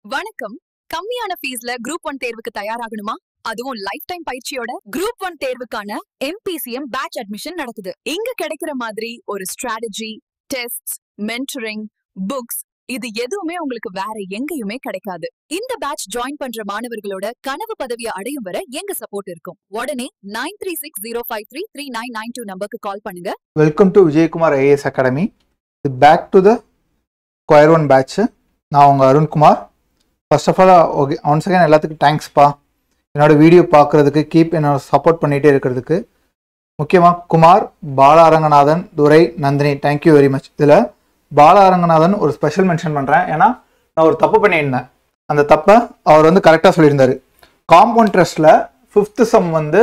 வணக்கம். கம்மியான ஃபீஸ்ல குரூப் 1 தேர்வுக்கு தயாராகணுமா? அதுவும் லைஃப் டைம் பயிற்சியோட குரூப் 1 தேர்வுக்கான MPCM பேட்ச் அட்மிஷன் நடக்குது. இங்க கிடைக்கிற மாதிரி ஒரு ஸ்ட்ராட்டஜி, டெஸ்ட்ஸ், மென்டரிங், புக்ஸ் இது எதுவுமே உங்களுக்கு வேற எங்கேயுமே கிடைக்காது. இந்த பேட்ச் ஜாயின் பண்ற மாணவர்களோட கனவு பதவியை அடையும் வரை எங்க சப்போர்ட் இருக்கும். உடனே 9360533992 நம்பருக்கு கால் பண்ணுங்க. Welcome to Vijayakumar IAS academy. Back to the square one batch. நான் உங்கள் Arunkumar. First of all okay, once again எல்லாத்துக்கும் தேங்க்ஸ்ப்பா. என்னோட வீடியோ பார்க்குறதுக்கு என்னோட சப்போர்ட் பண்ணிகிட்டே இருக்கிறதுக்கு. முக்கியமாக குமார், பாலா அரங்கநாதன், துரை, நந்தினி, தேங்க்யூ வெரி மச். இதில் பாலா அரங்கநாதன் ஒரு ஸ்பெஷல் மென்ஷன் பண்ணுறேன். ஏன்னா நான் ஒரு தப்பு பண்ணியிருந்தேன். அந்த தப்பை அவர் கரெக்டாக சொல்லியிருந்தார். காம்பவுண்ட் ட்ரெஸ்ட்டில் 5th சம் அங்கே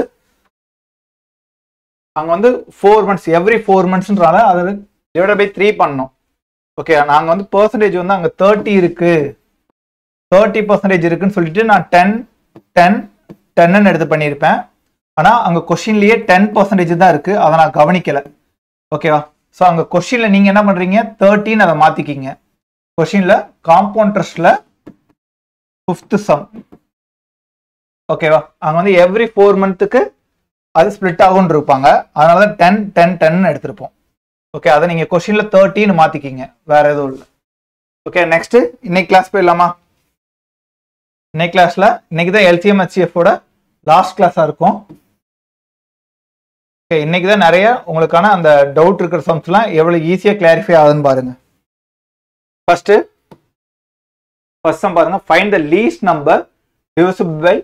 4 months, எவ்ரி 4 monthsன்றால அதில் டிவைட் பை 3 பண்ணோம். ஓகே, நாங்கள் பர்சன்டேஜ் அங்கே 30 இருக்கு, 30% இருக்குன்னு சொல்லிட்டு நான் 10 எடுத்து பண்ணியிருப்பேன். ஆனால் அங்கே கொஸ்டின்லேயே 10% தான் இருக்கு, அதை நான் கவனிக்கலை. ஓகேவா? ஸோ அங்கே கொஸ்டினில் நீங்கள் என்ன பண்ணுறீங்க, 30 அதை மாற்றிக்கிங்க. கொஸ்டினில் காம்பவுண்ட் ட்ரெஸ்ட்டில் 5th சம். ஓகேவா? அங்கே எவ்ரி 4 monthsக்கு அது ஸ்ப்ளிட் ஆகும்னு இருப்பாங்க. அதனால தான் 10 எடுத்திருப்போம். ஓகே, அதை நீங்கள் கொஸ்டினில் 30 மாற்றிக்கிங்க, வேற எதுவும் இல்லை. ஓகே, நெக்ஸ்ட் இன்னைக்கு கிளாஸ் போயிடலாமா? இன்னைக்கு கிளாஸ்ல இன்னைக்கு தான் LCM HCFோட லாஸ்ட் கிளாஸா இருக்கும். ஓகே, இன்னைக்கு தான் நிறைய உங்களுக்கான அந்த டவுட் இருக்கிற சம்ஸ்லாம் எவ்வளவு ஈஸியா கிளாரிஃபை ஆகுதுன்னு பாருங்க. ஃபர்ஸ்ட் சம் பாருங்க. Find the least number divisible by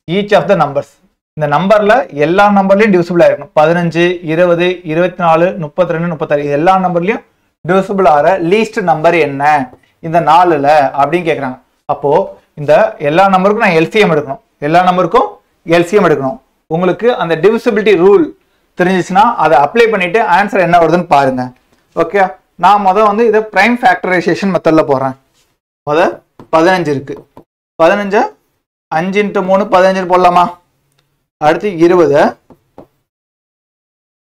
each of the numbers. இந்த நம்பர்ல எல்லா நம்பர்லயும் டிவிசிபிள் ஆயிருக்கணும். 15, 20, 24, 32, 36 எல்லா நம்பர்லயும் டிவிசிபிள் ஆகிற லீஸ்ட் நம்பர் என்ன இந்த 4ல அப்படின்னு கேட்குறாங்க. அப்போ இந்த எல்லா நம்பருக்கும் நான் LCM எடுக்கணும். எல்லா நம்பருக்கும் LCM எடுக்கணும். உங்களுக்கு அந்த டிவிசிபிலிட்டி ரூல் தெரிஞ்சிச்சுன்னா அதை அப்ளை பண்ணிட்டு ஆன்சர் என்ன வருதுன்னு பாருங்க. ஓகே, நான் இதை பிரைம் ஃபேக்டரைசேஷன் மெத்தட்ல போடுறேன். 15 இருக்கு. 15 5 × 3 15 போடலாமா? அடுத்து 20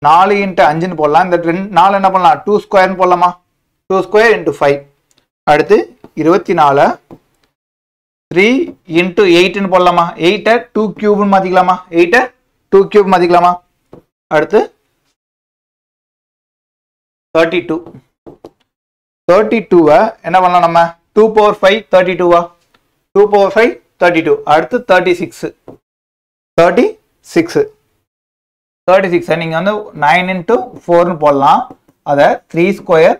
4 × 5 போடலாம். இந்த 4 என்ன பண்ணலாம், 2 ஸ்கொயர்னு போடலாமா? 2 ஸ்கொயர் × 5. அடுத்து 24 3 × 8 போடலாமா? 8 2 கியூப்னு மாத்திக்கலாமா? 8 2 கியூப் மாத்திக்கலாமா? அடுத்து 32 என்ன பண்ணலாம் நம்ம? 2 power 5 32 2 power 5 32. அடுத்து 36 நீங்க 9 × 4 போடலாம். அதை 3 ஸ்கொயர்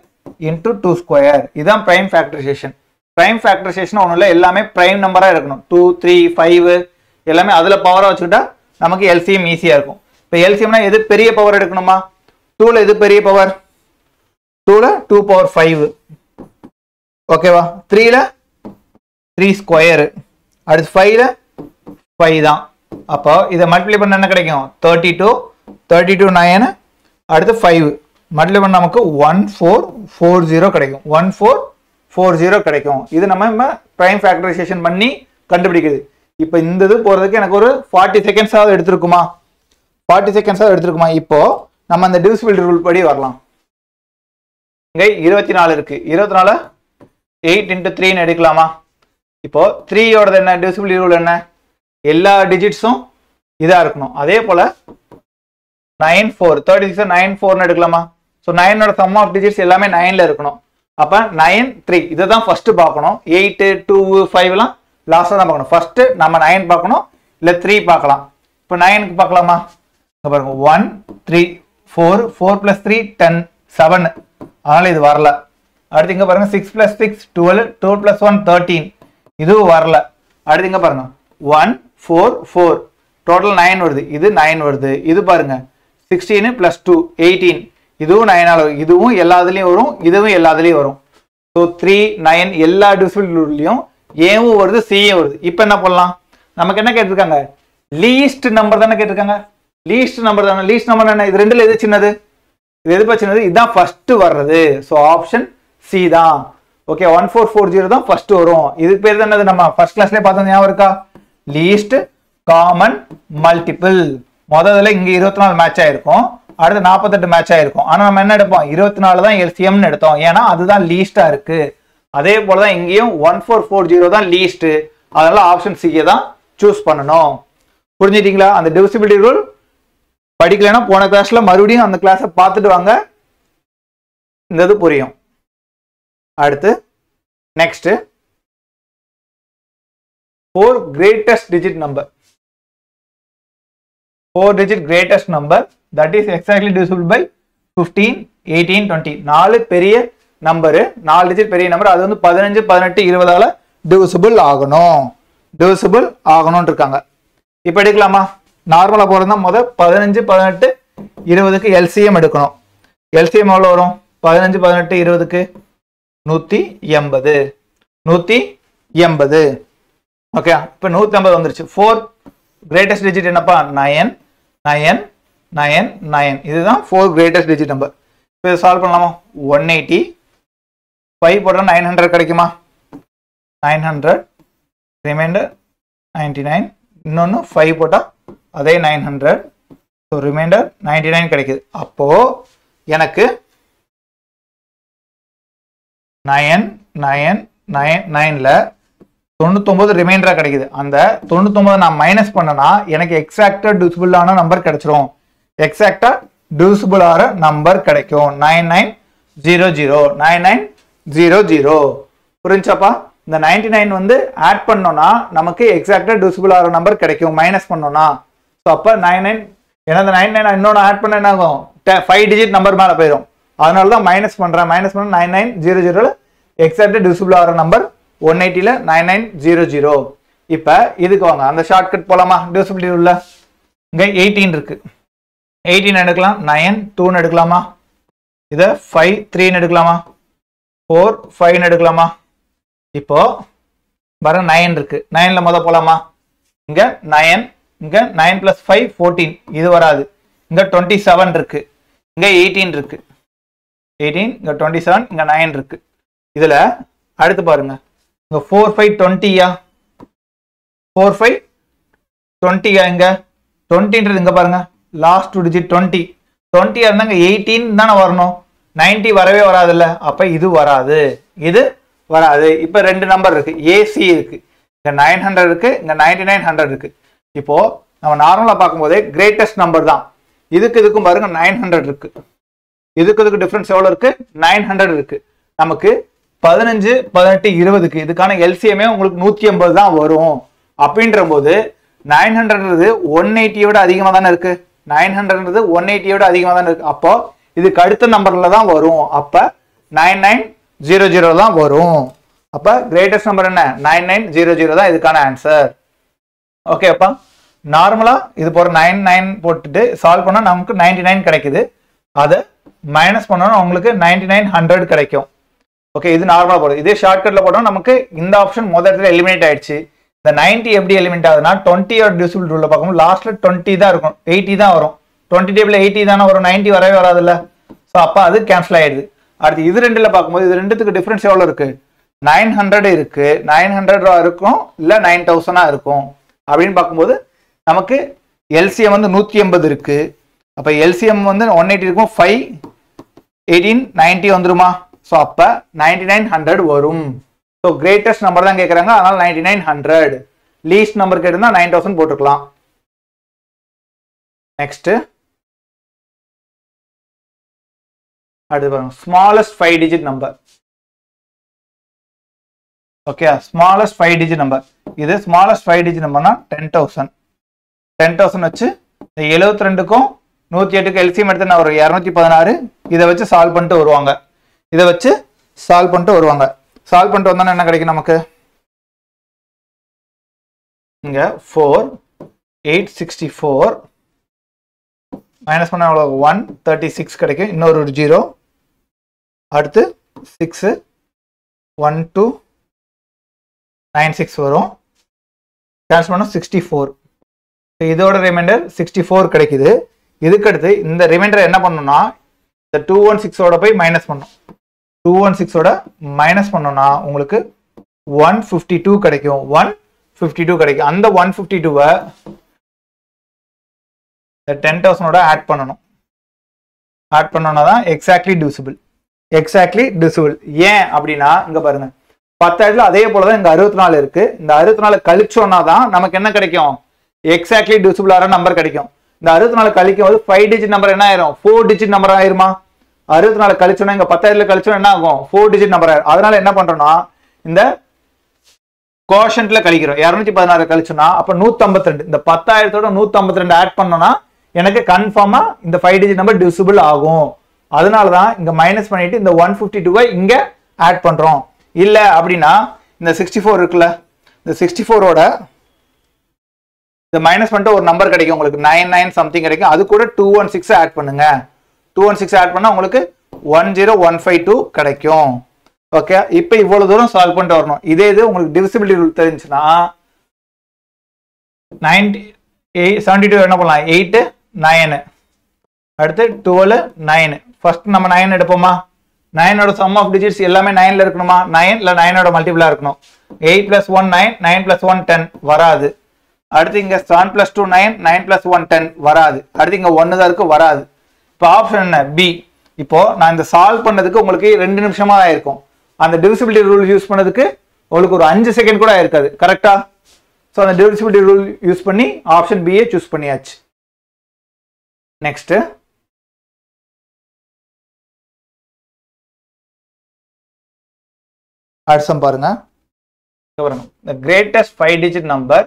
× 2 ஸ்கொயர். இதுதான் பிரைம் ஃபேக்டரைசேஷன். பிரைம் ஃபேக்டரைசேஷன் ஒன்றும் இல்லை, எல்லாமே பிரைம் நம்பராக இருக்கணும். 2 3 5 எல்லாமே அதில் பவராக வச்சுக்கிட்டா நமக்கு LCM ஈஸியாக இருக்கும். இப்போ LCMனா எது பெரிய பவர் எடுக்கணுமா? 2ல எது பெரிய பவர்? 2ல 2 power 5. ஓகேவா? 3ல 3 ஸ்கொயரு. அடுத்து 5ல 5 தான். அப்போ இதை மல்டிப்ளை பண்ண என்ன கிடைக்கும்? 32 9. அடுத்து 5 மல்டிப்ளை பண்ண நமக்கு 1440 கிடைக்கும். 1440 கிடைக்கும். இது நம்ம பிரைம் ஃபேக்டரைசேஷன் பண்ணி கண்டுபிடிக்குது. இப்போ இந்த இது போறதுக்கு எனக்கு ஒரு 40 seconds ஆவது எடுத்திருக்குமா? 40 seconds ஆவது எடுத்திருக்குமா? இப்போ நம்ம அந்த டிவிசிபிலிட்டி ரூல் படி வரலாம். இங்க 24 இருக்கு. 24 8 × 3 எடுக்கலாமா? இப்போ 3யோட என்ன டிவிசிபிலிட்டி ரூல் என்ன? எல்லா டிஜிட்ஸும் இதா இருக்கணும். அதே போல 9 4 36 9 4 எடுக்கலாமா? ஸோ 9ஓட சம் ஆஃப் டிஜிட்ஸ் எல்லாமே 9ல இருக்கணும். அப்ப 9 3 இதை தான் ஃபர்ஸ்ட் பார்க்கணும். 8 2 5 எல்லாம் லாஸ்டா தான் பார்க்கணும். ஃபர்ஸ்ட் நம்ம 9 பார்க்கணும், இல்ல 3 பார்க்கலாம். இப்போ 9க்கு பார்க்கலாமா? பாருங்க 1 3 4 4 + 3 10 7. அதனால இது வரல. அடுத்து இங்க பாருங்க 6 + 6 12 12 + 1 13. இதுவும் வரல. அடுத்து இங்க பாருங்க 1 4 4 டோட்டல் 9 வருது. இது 9 வருது. இது பாருங்க 16 + 2 18. இதுவும் 9ஆல வரும். இதுவும் எல்லாத்துலயும் வரும், இதுவும் எல்லாத்துலயும் வரும். ஸோ 3 9 எல்லா டிவிசிபிலிட்டியும் ஏவும் வருது, சியும் வருது. இப்போ என்ன பண்ணலாம்? நமக்கு என்ன கேட்டிருக்காங்க? லீஸ்ட் நம்பர் தானே கேட்டிருக்காங்க. லீஸ்ட் நம்பர் தானே. லீஸ்ட் நம்பர் என்ன? இது ரெண்டுல எது சின்னது? இது எது சின்னது? இதுதான் ஃபர்ஸ்ட் வர்றது. ஸோ ஆப்ஷன் சி தான். ஓகே, 1440 தான் ஃபர்ஸ்ட் வரும். இதுக்கு பேர் தான் நம்ம ஃபர்ஸ்ட் கிளாஸ்லேயே பார்த்தோம், ஞாபகம் இருக்கா? Least common multiple. முதல்ல இங்க 24 மேட்ச் ஆயிருக்கும், அடுத்து 48 மேட்ச் ஆயிருக்கும். ஆனா நம்ம என்ன எடுப்போம்? 24 தான் LCM எடுத்தோம். ஏன்னா அதுதான் லீஸ்டா இருக்கு. அதே போல தான் இங்கேயும் 1440 தான் லீஸ்ட். அதனால ஆப்ஷன் சி தான் சூஸ் பண்ணணும். புரிஞ்சுட்டீங்களா? அந்த டிவிசிபிலிட்டி ரூல் படிக்கலைன்னா போன கிளாஸ்ல மறுபடியும் அந்த கிளாஸை பார்த்துட்டு வாங்க, இந்த இது புரியும். அடுத்து next 4 greatest digit number. 4 digit greatest number that is exactly divisible by 15, 18, 20. 4 பெரிய நம்பரு, 4 டிஜிட் பெரிய நம்பர், அது வந்து 15, 18, 20ஆல டிவிசிபிள் ஆகணும். டிவிசிபிள் ஆகணும்னு இருக்காங்க. இப்போ எடுக்கலாமா? நார்மலா போறதா முதல் 15, 18, 20க்கு எல்சிஎம் எடுக்கணும். எல்சிஎம் எவ்வளவு வரும்? 15, 18, 20க்கு 180. 180. ஓகே, இப்போ 150 வந்துருச்சு. 4 கிரேட்டஸ்ட் டிஜிட் என்னப்பா? 9, 9, 9, 9. இதுதான் 4 கிரேட்டஸ்ட் டிஜிட் நம்பர். இப்போ சால்வ் பண்ணலாமா? 180 5 போட்டா 900 கிடைக்குமா? 900 ரிமைண்டர் 99. இன்னொன்னு 5 போட்டா அதே 900. ஸோ ரிமைண்டர் 99 கிடைக்குது. அப்போ எனக்கு 9, 9, 9, 9ல 99 ரிமைண்டரா கிடைக்குது. அந்த 99 நான் மைனஸ் பண்ணனா எனக்கு எக்ஸாக்டா டிவிசிபிள் ஆன நம்பர் கிடைச்சிரும். எக்ஸாக்டா டிவிசிபிள் ஆற நம்பர் கிடைக்கும். 9900 9900. புரிஞ்சாப்பா? இந்த 99 வந்து ஆட் பண்ணோம்னா நமக்கு எக்ஸாக்டா டிவிசிபிள் ஆற நம்பர் கிடைக்கும். மைனஸ் பண்ணோம்னா ஸோ அப்போ 99 ஏன்னா இந்த 99 இன்னொன்று ஆட் பண்ண என்ன ஆகும்? 5 டிஜிட் நம்பர் மேலே போயிடும். அதனால தான் மைனஸ் பண்றேன். மைனஸ் பண்ண 9900 எக்ஸாக்டா டிவிசிபிள் ஆற நம்பர் 180ல 9900. இப்ப இதுக்கு வாங்க, அந்த ஷார்ட்கட் போலாமா? டிவிசிபிலிட்டி உள்ள இங்க 18 இருக்கு. 18 எடுக்கலாம். 9 2 எடுக்கலாமா? இத 5 3 எடுக்கலாமா? 4 5 எடுக்கலாமா? இப்போ பாருங்க 9 இருக்கு. 9ல முத போலாமா? இங்க 9, இங்க 9 + 5 14. இது வராது. இங்க 27 இருக்கு. இங்க 18 இருக்கு. 18 இங்க 27 இங்க 9 இருக்கு. இதுல அடுத்து பாருங்க, இங்க 4 5 20யா? 4 5 20யா? இங்க 20ன்றது இங்க பாருங்க லாஸ்ட் 2 டிஜிட் 20. 20 இருந்தாங்க 18 தானே வரணும். 90 வரவே வராதுல்ல. அப்ப இது வராது, இது வராது. இப்ப ரெண்டு நம்பர் இருக்கு, ஏசி இருக்கு. இங்க 900 இருக்கு, இங்க 9900 இருக்கு. இப்போ நம்ம நார்மலா பார்க்கும்போதே கிரேட்டஸ்ட் நம்பர் தான். இதுக்கும் பாருங்க 900 இருக்கு. இதுக்கு டிஃபரன்ஸ் எவ்வளவு இருக்கு? 900 இருக்கு. நமக்கு 15, 18, 20க்கு இதுக்கான எல்சிஎம்ஏ உங்களுக்கு 180 தான் வரும். அப்படின்ற போது 900ன்றது 180யோட அதிகமா தானே இருக்கு. 900ன்றது 180யோட அதிகமா தானே இருக்கு. அப்போ இதுக்கு அடுத்த நம்பர்ல தான் வரும். அப்ப 9900 தான் வரும். அப்ப கிரேட்டஸ்ட் நம்பர் என்ன? 9900 தான் இதுக்கான ஆன்சர். ஓகே அப்பா, நார்மலா இது போற 99 போட்டுட்டு சால்வ் பண்ணா நமக்கு 99 கிடைக்குது. அதை மைனஸ் பண்ணோம்னா உங்களுக்கு 9900 கிடைக்கும். ஓகே, இது நார்மலா போடுது. இதே ஷார்ட்கட்ல போட்டோம் நமக்கு இந்த ஆப்ஷன் முதல்ல எலிமினேட் ஆயிடுச்சு. இந்த 90 எப்படி எலிமினேட் ஆகுதுன்னா 20 டிவிசிபிள் ரூல்ல பார்க்கும்போது லாஸ்ட்ல 20 தான் இருக்கும், 80 தான் வரும். 20 டேபிள்ல 80 தானே வரும், 90 வரவே வராதுல்ல. ஸோ அப்போ அது கேன்சல் ஆயிடுது. அடுத்து இது ரெண்டுல பார்க்கும்போது இது ரெண்டுத்துக்கு டிஃபரன்ஸ் எவ்வளவு இருக்கு? 900 இருக்கு. 900 இருக்கும் இல்ல 9000 இருக்கும். அப்படின்னு பார்க்கும்போது நமக்கு எல்சிஎம் வந்து 180 இருக்கு. அப்ப எல்சிஎம் வந்து 180 இருக்கும். 5 18 90 வந்துருமா? ஸோ அப்ப 9900 வரும். ஸோ கிரேட்டஸ்ட் நம்பர் தான் கேட்கறாங்க, அதனால 9900. லீஸ்ட் நம்பர் கேட்டிருந்தா 9000 போட்டுக்கலாம். நெக்ஸ்ட் அடுத்து பாருங்க, smallest 5 digit number. Okay, smallest 5 digit number. இது ஸ்மாலஸ்ட் 5 டிஜிட் நம்பர்னா 10,000. 10,000 வச்சு 72க்கும் 108க்கும் எல்சிஎம் எடுத்து நான் ஒரு 216. இதை வச்சு சால்வ் பண்ணிட்டு வருவாங்க. இதை வச்சு சால்வ் பண்ணிட்டு வருவாங்க. சால்வ் பண்ணிட்டு வந்தோன்னா என்ன கிடைக்கும் நமக்கு? இங்க 4 864 மைனஸ் பண்ண எவ்வளோ? 136 கிடைக்கும். இன்னொரு 0. அடுத்து 6 1296 வரும். கேன்சல் பண்ண 64. இதோட ரிமைண்டர் 64 கிடைக்குது. இதுக்கு அடுத்து இந்த ரிமைண்டர் என்ன பண்ணணும்னா இந்த 216ஓட போய் மைனஸ் பண்ணும். 216ஓட மைனஸ் பண்ணோம்னா உங்களுக்கு 152 கிடைக்கும். 152 கிடைக்கும். அந்த 152வை 10,000ஓட ஆட் பண்ணணும். ஆட் பண்ணோம்னா தான் எக்ஸாக்ட்லி டிவிசிபிள். Exactly divisible. ஏன் அப்படின்னா இங்க பாருங்க, 10,000 அதே போலதான் இங்க 64 இருக்கு. இந்த 64 கழிச்சோம்னா தான் நமக்கு என்ன கிடைக்கும்? எக்ஸாக்ட்லி டிவிசிபிள் ஆற நம்பர் கிடைக்கும். இந்த 64 கழிக்கும் போது 5 டிஜிட் நம்பர் என்ன ஆயிரும்? 4 டிஜிட் நம்பர் ஆயிருமா? 64 கழிச்சோம்னா இங்க 10,000 கழிச்சோம்னா என்ன ஆகும்? 4 டிஜிட் நம்பர் ஆயிரும். அதனால என்ன பண்றோம்னா இந்த கோஷன்ட்ல கழிக்கிறோம். 216 கழிச்சோம்னா அப்ப 152. இந்த 10,000 152 ஆட் பண்ணோம்னா எனக்கு கன்ஃபார்மா இந்த 5 டிஜிட் நம்பர் டிவிசிபிள் ஆகும். அதனாலதான் இங்க மைனஸ் பண்ணிட்டு இந்த 152 இங்க ஆட் பண்றோம். இல்ல அப்படின்னா இந்த 64 இருக்குல்ல, இந்த 64ஓட இந்த மைனஸ் பண்ணிட்டு ஒரு நம்பர் கிடைக்கும் உங்களுக்கு 99 சம்திங் கிடைக்கும். அது கூட 216 ஆட் பண்ணுங்க. 216 ஆட் பண்ணா உங்களுக்கு 10152 கிடைக்கும். ஓகே, இப்போ இவ்வளவு தூரம் சால்வ் பண்ணிட்டு வரணும். இதே இது உங்களுக்கு டிவிசிபிலிட்டி ரூல் தெரிஞ்சுன்னா 72 என்ன பண்ணலாம்? 8 9 அடுத்து 12 9. ஃபர்ஸ்ட் நம்ம 9 எடுப்போமா? 9ஓட சம் ஆஃப் டிஜிட்ஸ் எல்லாமே 9ல இருக்கணுமா? 9 இல்ல 9ஓட மல்டிபிளா இருக்கணும். 8 + 1 9, 9 + 1 10 வராது. அடுத்து இங்க 7 + 2 9, 9 + 1 10 வராது. அடுத்து இங்க 1 தான் இருக்கு, வராது. இப்போ ஆப்ஷன் என்ன? பி. இப்போ நான் இந்த சால்வ் பண்ணதுக்கு உங்களுக்கு 2 நிமிஷமா தான் இருக்கும். அந்த டிவிசிபிலிட்டி ரூல் யூஸ் பண்ணதுக்கு உங்களுக்கு ஒரு 5 செகண்ட் கூட ஆயிருக்காது. கரெக்டா? ஸோ அந்த டிவிசிபிலிட்டி ரூல் யூஸ் பண்ணி ஆப்ஷன் பியை சூஸ் பண்ணியாச்சு. நெக்ஸ்ட் அடுத்தம் பாருங்க. the greatest 5 digit number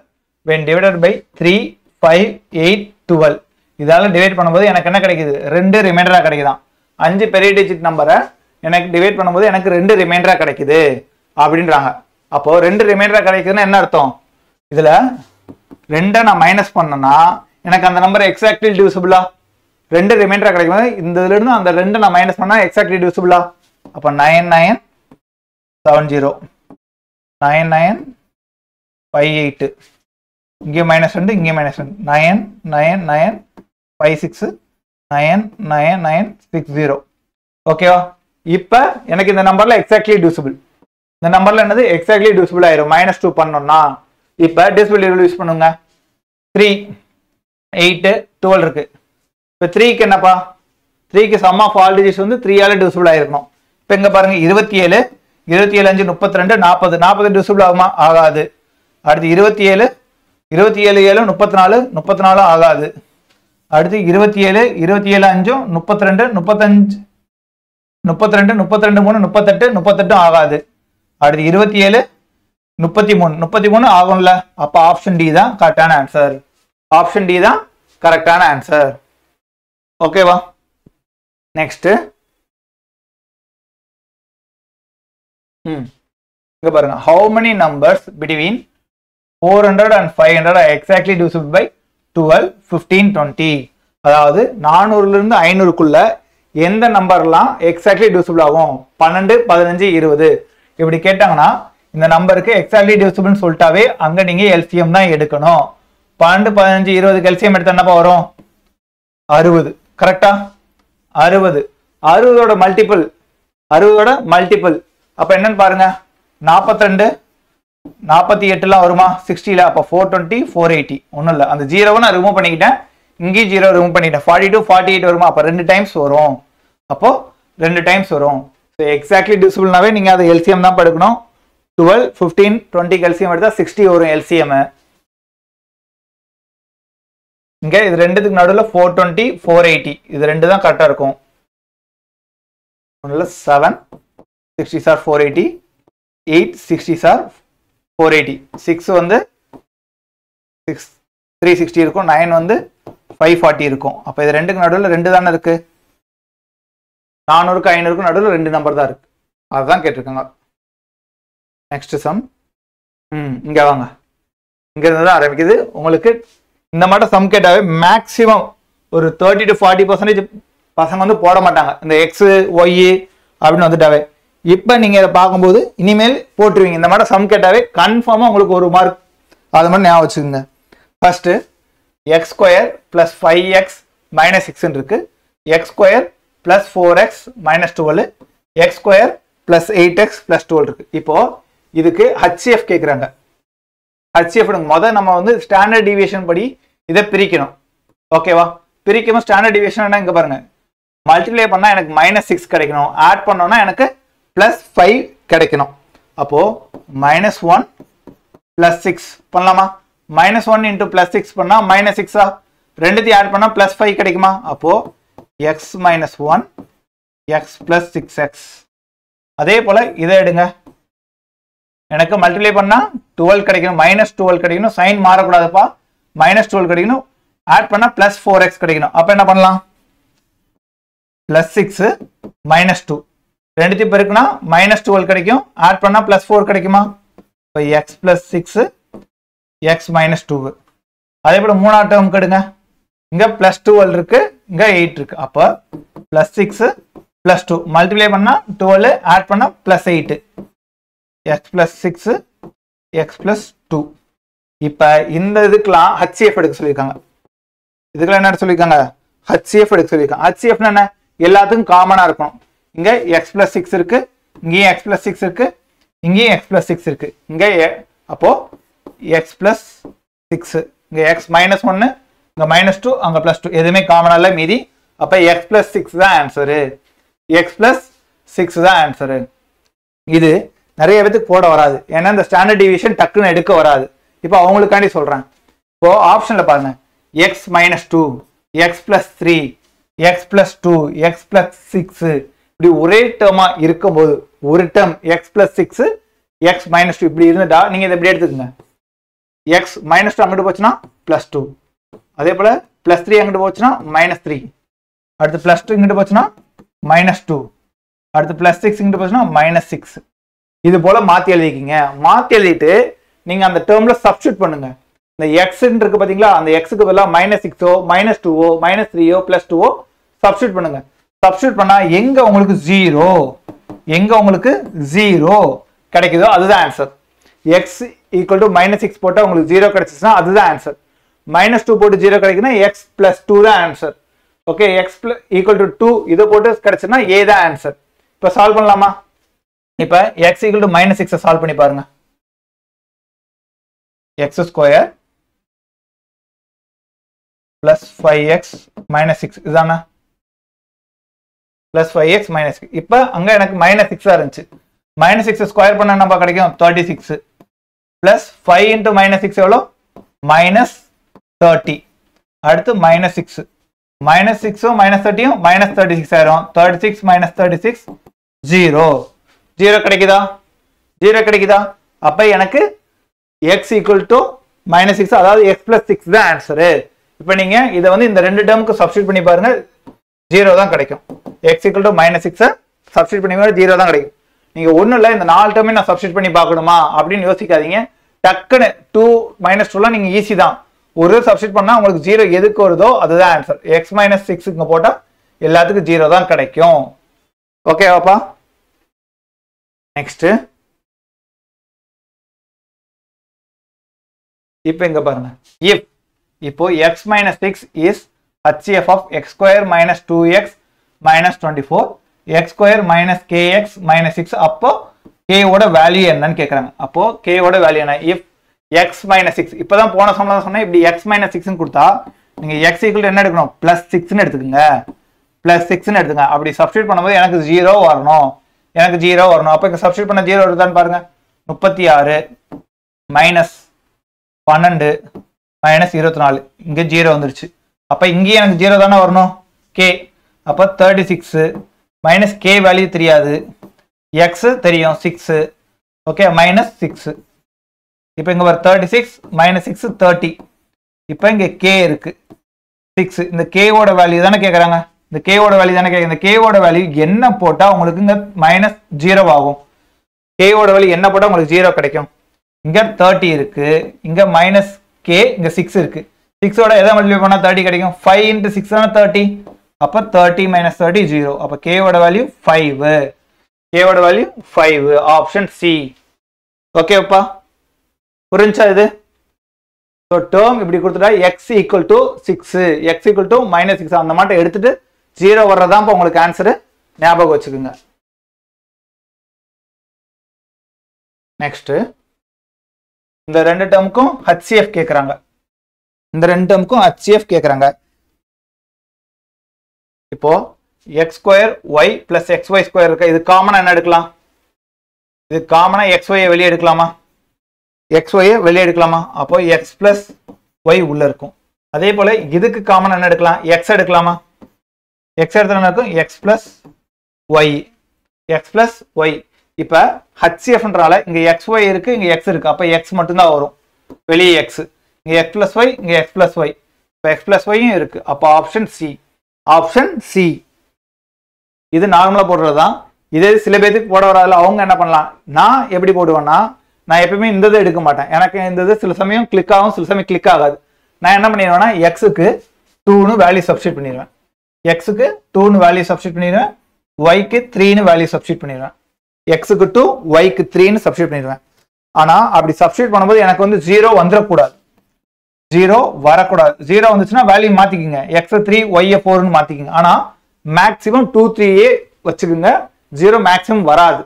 when divided by 3 5 8 12 இதால டிவைட் பண்ணும்போது எனக்கு என்ன கிடைக்குது? 2 ரிமைண்டரா கிடைக்குதான். 5 பெரிய டிஜிட் நம்பரை எனக்கு டிவைட் பண்ணும்போது எனக்கு 2 ரிமைண்டரா கிடைக்குது அப்படின்றாங்க. அப்போ 2 ரிமைண்டரா கிடைக்குதுன்னா என்ன அர்த்தம்? இதுல 2 நான் மைனஸ் பண்ணனா எனக்கு அந்த நம்பர் எக்ஸாக்ட்லி டிவிசிபிளா? 2 ரிமைண்டரா கிடைக்கும். இந்த இதுல இருந்து அந்த 2 நான் மைனஸ் பண்ணா எக்ஸாக்ட்லி டிவிசிபிளா? அப்ப 9970 9958 இங்கே -2 இங்கே -2 99956 99960. ஓகேவா? இப்ப எனக்கு இந்த நம்பர்ல எக்ஸாக்ட்லி டிவிசிபிள். இந்த நம்பர்ல என்னது? எக்ஸாக்ட்லி டிவிசிபிள் ஆயிரும். -2 பண்ணோம்னா இப்ப டிவிசிபிலிட்டி ரூல் யூஸ் பண்ணுங்க. 3 8 12 இருக்கு. இப்ப 3க்கு என்னப்பா? 3க்கு சம் ஆஃப் ஆல் டிஜிட்ஸ் வந்து 3 ஆல டிவிசிபிள் ஆயிருக்கணும். இப்ப இங்க பாருங்க 27 27 5 32 40 40 டிவிசிபிள் ஆகுமா? ஆகாது. அடுத்து 27 27 7 34 34 ஆகாது. அடுத்து 27 27 5 32 35 32 32 3 38 38 ஆகாது. அடுத்து 27 33 33 ஆகும்ல. அப்ப ஆப்ஷன் டி தான் கரெக்டான ஆன்சர். ஆப்ஷன் டி தான் கரெக்டான ஆன்சர். ஓகேவா? நெக்ஸ்ட் இங்க பாருங்க. how many numbers between 400 and 500 are exactly divisible by 12 15 20? அதாவது 400ல இருந்து 500க்குள்ள எந்த நம்பர்லாம் எக்ஸாக்ட்லி டிவிசிபிள் ஆகும்? 12 15 20 இப்படி கேட்டாங்கன்னா இந்த நம்பருக்கு எக்ஸாக்ட்லி டிவிசிபிள்னு சொல்லிட்டாவே அங்க நீங்க எல்சிஎம் தான் எடுக்கணும். 12 15 20 எல்சிஎம் எடுத்தா என்னப்பா வரும்? 60. கரெக்டா? 60 60ஓட மல்டிபிள் 60ஓட மல்டிபிள் அப்ப என்னன்னு பாருங்க. 42 48 வருமா? 60ல. அப்ப 420 480 ஒண்ணும் இல்ல. அந்த 0வை நான் ரிமூவ் பண்ணிக்கிட்டேன். இங்கேயும் 0 ரிமூவ் பண்ணிட்டேன். 42 48 வருமா? அப்ப 2 டைம்ஸ் வரும். அப்போ 2 டைம்ஸ் வரும். எக்ஸாக்ட்லி டிவிசிபிள்னாவே நீங்க அதை எல்சிஎம் தான் எடுக்கணும். 12 15 20 எல்சிஎம் எடுத்தா 60 வரும் எல்சிஎம். இங்க இது ரெண்டுத்துக்கு நடுவில் 420 480 இது ரெண்டு தான் கரெக்டா இருக்கும். 7 60s are 480 8 60s are 480 6 வந்து 6 360 இருக்கும். 9 வந்து 540 இருக்கும். அப்ப இது ரெண்டுக்கு நடுவில் 2 தானே இருக்கு. 400க்கு 500க்கு நடுவில் 2 நம்பர் தான் இருக்கு. அதுதான் கேட்டிருக்காங்க. Next sum. இங்க வாங்க. இங்க இருந்து தான் ஆரம்பிக்குது. உங்களுக்கு இந்த மாதிரி சம் கேட்டாவே மேக்சிமம் ஒரு 30 to 40% பசங்க வந்து போட மாட்டாங்க. இந்த எக்ஸ் ஒய் அப்படின்னு வந்துட்டாவே. இப்ப நீங்க இதை பார்க்கும்போது இனிமேல் போட்டுருவீங்க. இந்த மாதிரி சம் கேட்டாவே கன்ஃபார்மா உங்களுக்கு 1 மார்க் அது மாதிரி ஞாபகம் வச்சுக்கோங்க. First X square plus 5x minus 6 இருக்கு. X square plus 4x minus 12 X square plus 8x plus 12 இருக்கு. இப்போ இதுக்கு HCF கேட்குறாங்க. HCF முதல் நம்ம வந்து ஸ்டாண்டர்ட் டிவியேஷன் படி இதை பிரிக்கணும். ஓகேவா? பிரிக்கணும். ஸ்டாண்டர்ட் டிவியேஷன் இங்க பாருங்க. மல்டிப்ளை பண்ணா எனக்கு -6 கிடைக்கணும். ஆட் பண்ணோம்னா எனக்கு +5 கிடைக்கணும். அப்போ -1 plus 6 பண்ணலாமா? -1 into +6 பண்ணா -6 ரெண்டுத்தையும் ஆட் பண்ணா +5 கிடைக்குமா? அப்போ x minus 1 x plus 6x. அதே போல இதை எடுங்க. எனக்கு மல்டிப்ளை பண்ணா 12 கிடைக்கணும், -12 கிடைக்கணும், சைன் மாறக்கூடாதுப்பா. -12 கிடைக்கணும், ஆட் பண்ணா +4x கிடைக்கணும். அப்ப என்ன பண்ணலாம்? +6 -2 ரெண்டுத்தையும் பெருக்குனா -12 கிடைக்கும், ஆட் பண்ணா +4 கிடைக்குமா? இப்போ x plus 6 x minus 2. அதே போல மூணாவது டேர்ம் எடுங்க. இங்க +12 இருக்கு, இங்க 8 இருக்கு. அப்ப +6 +2 மல்டிப்ளை பண்ணா 12, ஆட் பண்ணா +8 x plus 6 x plus 2. இப்ப இந்த இதுக்கெல்லாம் HCF எடுக்க சொல்லியிருக்காங்க. இதுக்கெல்லாம் என்ன சொல்லியிருக்காங்க? HCF எடுக்க சொல்லியிருக்காங்க. HCF என்ன? எல்லாத்துக்கும் காமனா இருக்கும். இங்க x plus 6 இருக்கு, இங்கேயும் x plus 6 இருக்கு, இங்கேயும் x plus 6 இருக்கு. இங்க அப்போ x plus 6, இங்க x minus 1, இங்க -2, அங்க +2, எதுவுமே காமனா இல்ல மீதி. அப்ப x plus 6 தான் ஆன்சரு. x plus 6 தான் ஆன்சரு. இது நிறைய பேருக்கு போட வராது, ஏன்னா இந்த ஸ்டாண்டர்ட் டிவிஷன் டக்குன்னு எடுக்க வராது. இப்போ அவங்களுக்காண்டி சொல்றேன். இப்போ ஆப்ஷன்ல பாருங்க, x minus 2, x plus 3, x plus 2, x plus 6 இப்படி ஒரே டேர்மா இருக்கும்போது ஒரு term x plus 6 x minus 2 இப்படி இருந்துட்டா நீங்க இதை எப்படி எடுத்துக்கங்க? x minus 2 அங்கிட்டு போச்சுன்னா +2, அதே போல +3 அங்கிட்டு போச்சுன்னா -3, அடுத்து +2 இங்கிட்டு போச்சுன்னா -2, அடுத்து +6 இங்கிட்டு போச்சுன்னா -6. இது போல மாத்தி எழுதிக்கிங்க. மாத்தி எழுதிட்டு நீங்க அந்த டேர்ம்ல சப்ஸ்டிட்யூட் பண்ணுங்க. இந்த x இருக்கு பாத்தீங்களா, அந்த x-க்கு பதிலா -6ஓ -2ஓ -3ஓ +2ஓ சப்ஸ்டிட்யூட் பண்ணுங்க. சப்ஸ்டிட்யூட் பண்ணா எங்க உங்களுக்கு 0 கிடைக்குதோ அதுதான் ஆன்சர். x = -6 போட்டா உங்களுக்கு 0 கிடைச்சிச்சுன்னா அதுதான் ஆன்சர். -2 போட்டு 0 கிடைக்குன்னா x plus 2 தான் ஆன்சர். ஓகே, x = 2 இதை போட்டு கிடைச்சுன்னா a தான் ஆன்சர். இப்போ சால்வ் பண்ணலாமா? இப்போ x = -6 சால்வ் பண்ணி பாருங்க. x² plus 5x minus 6 இதானா? plus 5x minus 6. இப்போ அங்க எனக்கு -6 இருந்துச்சு. -6 ஸ்கொயர் பண்ணா நம்ம கிடைக்கும் 36 plus 5 into -6 எவ்வளோ? -30. அடுத்து -6 -6 -30 -36 ஆயிரும். 36 - 36 0 கிடைக்குதா? 0 கிடைக்குதா? அப்ப எனக்கு x = -6, அதாவது x plus 6 தான் ஆன்சரு. இப்போ நீங்க இதை வந்து இந்த ரெண்டு டேர்முக்கு சப்ஸ்டிட்யூட் பண்ணி பாருங்க, 0 தான் கிடைக்கும். x = -6 சப்ஸ்டிட்யூட் பண்ணி பாருங்க, 0 தான் கிடைக்கும். நீங்க ஒண்ணும் இல்ல, இந்த 4 டேர்மே நான் சப்ஸ்டிட்யூட் பண்ணி பார்க்கணுமா அப்படின்னு யோசிக்காதீங்க. டக்குன்னு 2 - 2 நீங்க ஈஸி தான். ஒரு சப்ஸ்டிட்யூட் பண்ணா உங்களுக்கு 0 எதுக்கு வருதோ அதுதான் ஆன்சர். x - 6 போட்டா எல்லாத்துக்கும் 0 தான் கிடைக்கும். ஓகேவாப்பா? நெக்ஸ்ட் இப்போ இங்க பாருங்க, இப்போ x minus 6 is HCF of x² minus 2x minus 24 x square minus kx minus 6. அப்போ k ஓட வேல்யூ என்னன்னு கேக்குறாங்க. அப்போ k ஓட வேல்யூ என்ன? if x minus 6, இப்பதான் போன சமல சொன்னேன், இப்படி x minus 6 ன்னு கொடுத்தா நீங்க x = என்ன எடுக்கணும்? +6 ன்னு எடுத்துக்கங்க. +6 ன்னு எடுத்துங்க. அப்படி சப்ஸ்டிட்யூட் பண்ணும்போது எனக்கு 0 வரணும். அப்ப இங்க சப்ஸ்டிட்யூட் பண்ண 0 வருதான்னு பாருங்க. 36 -12 -24, இங்க 0 வந்துருச்சு. அப்ப இங்கே எனக்கு 0 தானே வரணும், k. அப்ப 36 மைனஸ் k வேல்யூ தெரியாது, x தெரியும் 6. ஓகே, -6. இப்போ இங்க வர 36 -6 30. இப்போ இங்க k இருக்கு 6. இந்த k ஓட வேல்யூ தானே கேக்குறாங்க. இந்த k ஓட வேல்யூ தானே கேக்குறாங்க. இந்த k ஓட வேல்யூ என்ன போட்டா உங்களுக்கு இங்க -0 ஆகும்? k ஓட வேல்யூ என்ன போட்டா உங்களுக்கு 0 கிடைக்கும்? இங்க 30 இருக்கு, இங்க -k, இங்க 6 இருக்கு. 6 ஓட எதை மல்டிப்ளை பண்ணா 30 கிடைக்கும்? 5 into 6 தான 30. அப்ப 30 - 30 0. அப்ப k ஓட வேல்யூ 5. k ஓட வேல்யூ 5. Option C. ஓகேப்பா, புரிஞ்சா இது? சோ டேர்ம் இப்படி கொடுத்துட்டா x = 6, x = -6 அந்த மாதிரி எடுத்துட்டு 0 வர்றதான் உங்களுக்கு ஆன்சர். ஞாபகம் வச்சுக்கோங்க. நெக்ஸ்ட் இந்த ரெண்டு டேர்முக்கும் HCF கேக்குறாங்க. இப்போ x² y + xy² இருக்கு. இது காமனா என்ன எடுக்கலாம்? இது காமனா xy வெளியே எடுக்கலாமா? xy வெளியே எடுக்கலாமா? அப்போ x plus y உள்ள இருக்கும். அதே போல இதுக்கு காமனா என்ன எடுக்கலாம்? x எடுக்கலாமா? x எடுத்தா என்ன இருக்கும்? x plus y. x plus y. இப்ப HCFன்றால இங்க xy இருக்கு, இங்க x இருக்கு. அப்ப x மட்டும் தான் வரும். வெளியே x. இங்க x plus y, இங்க x plus y. இப்ப x plus y இருக்கு. அப்ப ஆப்ஷன் C. Option C. இது நார்மலா போடுறதுதான். இதே சில பேருக்கு போட வராதுல, அவங்க என்ன பண்ணலாம்? நான் எப்படி போடுவேன்னா, நான் எப்பவுமே இந்த இதை எடுக்க மாட்டேன். எனக்கு இந்த இது சில சமயம் கிளிக் ஆகும், சில சமயம் கிளிக் ஆகாது. நான் என்ன பண்ணிடுவேன்னா, எக்ஸுக்கு 2ன்னு வேல்யூ சப்ஸ்டிட் பண்ணிடுவேன். எக்ஸுக்கு 2ன்னு வேல்யூ சப்ஸ்டிட் பண்ணிடுவேன். ஒய்க்கு 3ன்னு வேல்யூ சப்ஸ்டிட் பண்ணிடுவேன். எக்ஸுக்கு 2, ஒய்க்கு 3ன்னு சப்ஸ்டிட் பண்ணிடுவேன். ஆனா அப்படி சப்ஸ்டிட் பண்ணும்போது எனக்கு வந்து 0 வந்துடக்கூடாது. 0 வரக்கூடாது. 0 வந்துச்சுன்னா வேல்யூ மாத்திக்கங்க. எக்ஸ் 3, ஒய் 4ன்னு மாத்திக்கங்க. ஆனா மேக்ஸிமம் 2, 3 வச்சுக்கோங்க. 0 மேக்ஸிமம் வராது.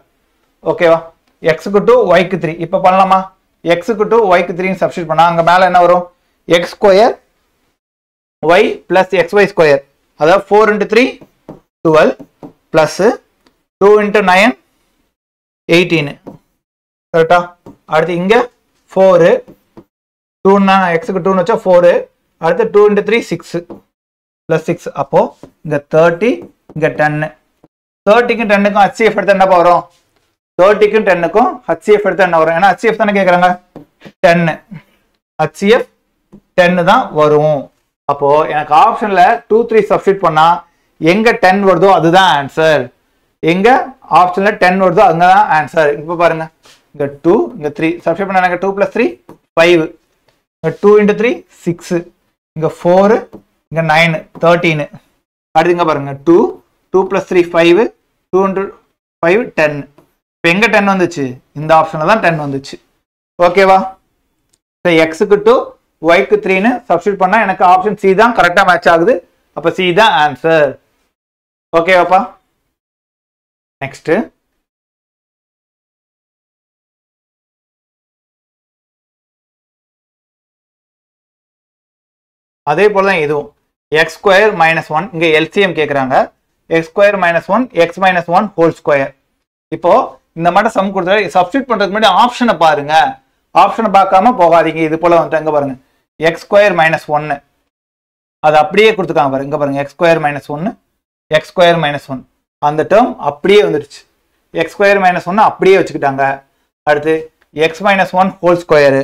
ஓகேவா? எக்ஸுக்கு 2, ஒய்க்கு 3. இப்ப பண்ணலாமா? எக்ஸுக்கு 2, ஒய்க்கு 3ன்னு சப்ஸ்டிட் பண்ணா அங்க மேல என்ன வரும்? x square y plus xy square. அதாவது 4 into 3 12 plus 2 into 9 18. கரெக்டா? அடுத்து இங்க 4 2 xக்கு 2 வச்சா 4. அடுத்து 2 into 3 6 plus 6. அப்போ இங்க 30, இங்க 10. 30க்கும் 10க்கும் HCF எடுத்தா என்ன வரும்? 30க்கும் 10க்கும் HCF எடுத்தா என்ன வரும்? ஏன்னா HCF தானே கேக்குறாங்க. 10 HCF 10 தான் வரும். அப்போ எனக்கு ஆப்ஷன்ல 2, 3 சப்ஸ்டிட் பண்ணா எங்க 10 வருதோ அதுதான் ஆன்சர். எங்க ஆப்ஷன்ல 10 வருதோ அங்கதான் ஆன்சர். இப்ப பாருங்க, இங்க 2, இங்க 3 சப்ஸ்டிட் பண்ணா எனக்கு 2 plus 3 5. இங்க 2 into 3 6. இங்க 4, இங்க 9 13. அடுத்து இங்க பாருங்க 2, 2 plus 3 5, 2 into 5 10. இப்ப எங்க 10 வந்துச்சு? இந்த ஆப்ஷன்ல தான் 10 வந்துச்சு. ஓகேவா? எக்ஸுக்கு 2, ஒய்க்கு 3ன்னு சப்ஸ்டிட் பண்ணா எனக்கு ஆப்ஷன் சி தான் கரெக்டா மேட்ச் ஆகுது. அப்ப சி தான் ஆன்சர். ஓகேவாப்பா? நெக்ஸ்ட் அதே போல தான் இதுவும் x ஸ்கொயர் மைனஸ் 1. இங்க எல்சிஎம் கேக்குறாங்க. x square minus 1 x minus 1 whole square. இப்போ இந்த மாதிரி சம் கொடுத்தா சப்ஸ்டிட் பண்றதுக்கு முன்னாடி ஆப்ஷனை பாருங்க. ஆப்ஷனை பார்க்காம போகாதீங்க. இது போல வந்து எங்க பாருங்க, x ஸ்கொயர் மைனஸ் 1 அது அப்படியே கொடுத்துருக்காங்க பாருங்க. இங்க பாருங்க x square minus 1 x square minus 1 அந்த டேர்ம் அப்படியே வந்துருச்சு. x ஸ்கொயர் மைனஸ் 1 அப்படியே வச்சுக்கிட்டாங்க. அடுத்து x மைனஸ் 1 ஹோல் ஸ்கொயர்.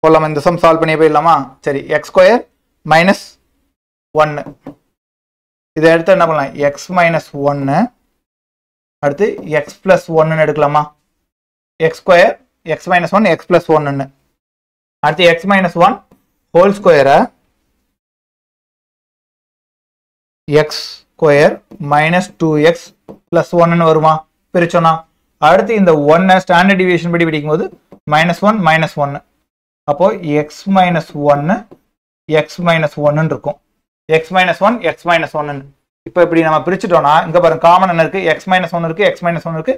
போலாமா? இந்த சம் சால்வ் பண்ணி போயிடலாமா? சரி, x ஸ்கொயர் மைனஸ் 1 இதை எடுத்து என்ன பண்ணலாம்? x மைனஸ் 1 அடுத்து x பிளஸ் 1 எடுக்கலாமா? x square x minus 1 x plus 1 அடுத்து x மைனஸ் 1 ஹோல் ஸ்கொயரை x square minus 2x plus 1 வருமா? பிரிச்சோன்னா அடுத்து இந்த 1 ஸ்டாண்டர்ட் டிவியேஷன் படி பிடிக்கும் போது மைனஸ் 1 மைனஸ் 1. அப்போ x மைனஸ் 1 x மைனஸ் 1 இருக்கும். x minus 1 x minus 1. இப்போ இப்படி நம்ம பிரிச்சுட்டோம்னா இங்க பாருங்க காமன் என்ன இருக்கு? x மைனஸ் 1 இருக்கு, x மைனஸ் 1 இருக்கு,